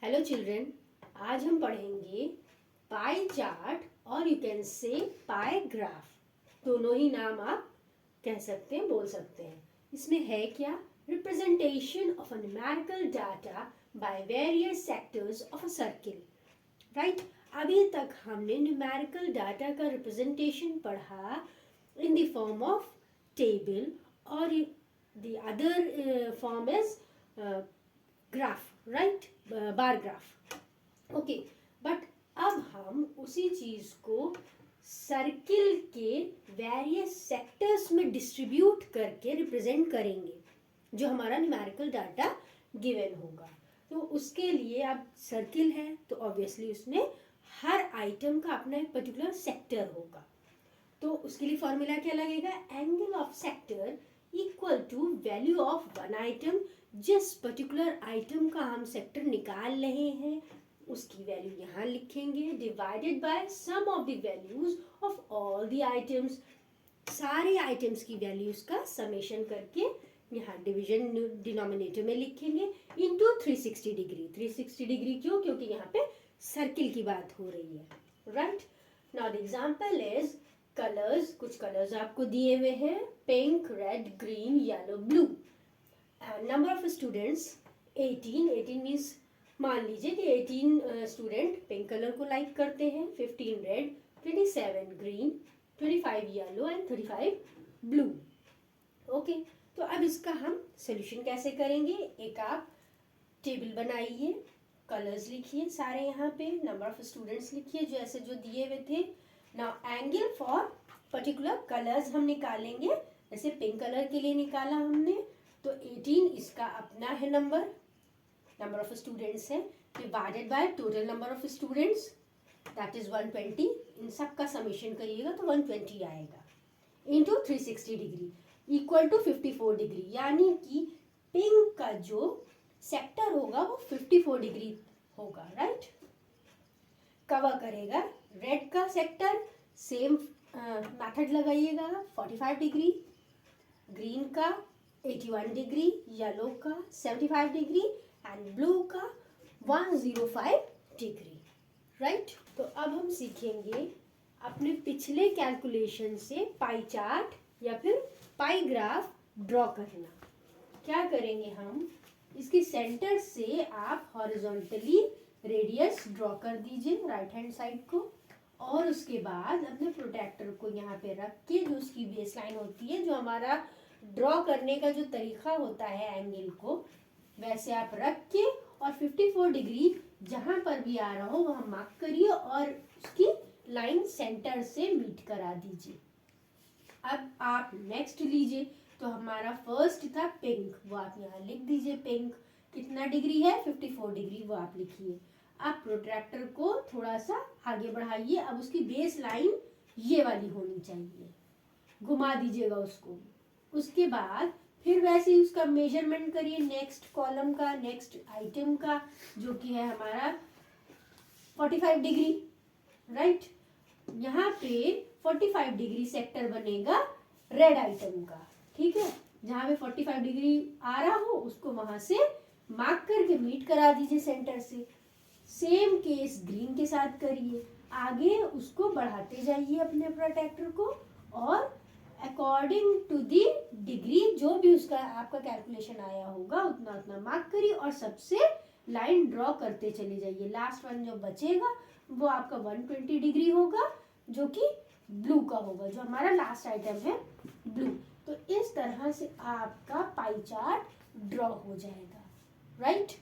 Hello children, आज हम पढ़ेंगे पाई चार्ट और you can say pi graph. दोनों ही नाम आप कह सकते हैं, बोल सकते हैं। इसमें है क्या? Representation of a numerical data by various sectors of a circle. Right, अभी तक हमने न्यूमेरिकल डाटा का रिप्रेजेंटेशन पढ़ा in the form of table और the other form is graph, right, bar graph. Okay, but अब हम उसी चीज को सर्किल के वेरियस सेक्टर्स में डिस्ट्रीब्यूट करके रिप्रेजेंट करेंगे, जो हमारा न्यूमेरिकल डाटा गिवन होगा। तो उसके लिए अब सर्किल है तो ऑब्वियसली उसमें हर आइटम का अपना एक पर्टिकुलर सेक्टर होगा। तो उसके लिए फॉर्मूला क्या लगेगा? Angle of sector equal to value of one item. जिस पर्टिकुलर आइटम का हम सेक्टर निकाल रहे हैं उसकी वैल्यू यहाँ लिखेंगे, divided by sum of the values of all the items. सारे आइटम्स की वैल्यूज का समेशन करके यहाँ डिवीजन डिनोमिनेटर में लिखेंगे इनटू 360 डिग्री। 360 डिग्री क्यों? क्योंकि यहाँ पे सर्किल की बात हो रही है। Right, now the example is colours. कुछ कलर्स आपको दिए हुए हैं, pink, red, green, yellow, blue. Number of students 18। 18 means मान लीजिए कि 18 स्टूडेंट पिंक कलर को लाइक करते हैं, 15 red, 27 green, 25 yellow and 35 blue. Okay, तो अब इसका हम सोल्यूशन कैसे करेंगे? एक आप टेबल बनाइए, कलर्स लिखिए सारे यहाँ पे, नंबर ऑफ स्टूडेंट्स लिखिए जैसे जो दिए हुए थे। Now angle for particular colours हम निकालेंगे। जैसे पिंक कलर के लिए निकाला हमने तो 18 इसका अपना है नंबर ऑफ स्टूडेंट्स है, divided by total number of students that is 120। इन सब का समेशन करिएगा तो 120 आएगा into 360 degree equal to 54 degree. यानी कि पिंक का जो सेक्टर होगा वो 54 डिग्री होगा। राइट, कवर करेगा रेड का सेक्टर, सेम मेथड लगाइएगा, 45 डिग्री, ग्रीन का 81 डिग्री, येलो का 75 डिग्री एंड ब्लू का 105 डिग्री। राइट, तो अब हम सीखेंगे अपने पिछले कैलकुलेशन से पाई चार्ट या फिर पाई ग्राफ ड्रॉ करना। क्या करेंगे हम? इसके सेंटर से आप हॉरिजॉन्टली रेडियस ड्रॉ कर दीजिए राइट हैंड साइड को, और उसके बाद अपने प्रोटेक्टर को यहाँ पे रख के, जो उसकी बेस लाइन होती है, जो हमारा ड्रॉ करने का जो तरीका होता है एंगल को, वैसे आप रख के और 54 डिग्री जहां पर भी आ रहा हो वहां मार्क करिए और उसकी लाइन सेंटर से मीट करा दीजिए। अब आप नेक्स्ट लीजिए, तो हमारा फर्स्ट था पिंक, वो आप यहाँ लिख दीजिए। पिंक कितना डिग्री है? 54 डिग्री, वो आप लिखिए। आप प्रोट्रैक्टर को थोड़ा सा आगे बढ़ाइए, अब उसकी बेस लाइन ये वाली होनी चाहिए, घुमा दीजिएगा उसको। उसके बाद फिर वैसे ही उसका मेजरमेंट करिए नेक्स्ट कॉलम का, नेक्स्ट आइटम का, जो कि है हमारा 45 डिग्री। राइट, यहाँ पे 45 डिग्री सेक्टर बनेगा रेड आइटम का। ठीक है, जहाँ पे 45 डिग्री आ रहा हो उसको वहां से मार्क करके मीट करा दीजिए सेंटर से। सेम केस ग्रीन के साथ करिए, आगे उसको बढ़ाते जाइए अपने प्रोटेक्टर को, और अकॉर्डिंग टू दी डिग्री जो भी उसका आपका कैलकुलेशन आया होगा उतना उतना मार्क करिए और सबसे लाइन ड्रॉ करते चले जाइए। लास्ट वन जो बचेगा वो आपका 120 डिग्री होगा, जो कि ब्लू का होगा, जो हमारा लास्ट आइटम है ब्लू। तो इस तरह से आपका पाई चार्ट ड्रॉ हो जाएगा। राइट।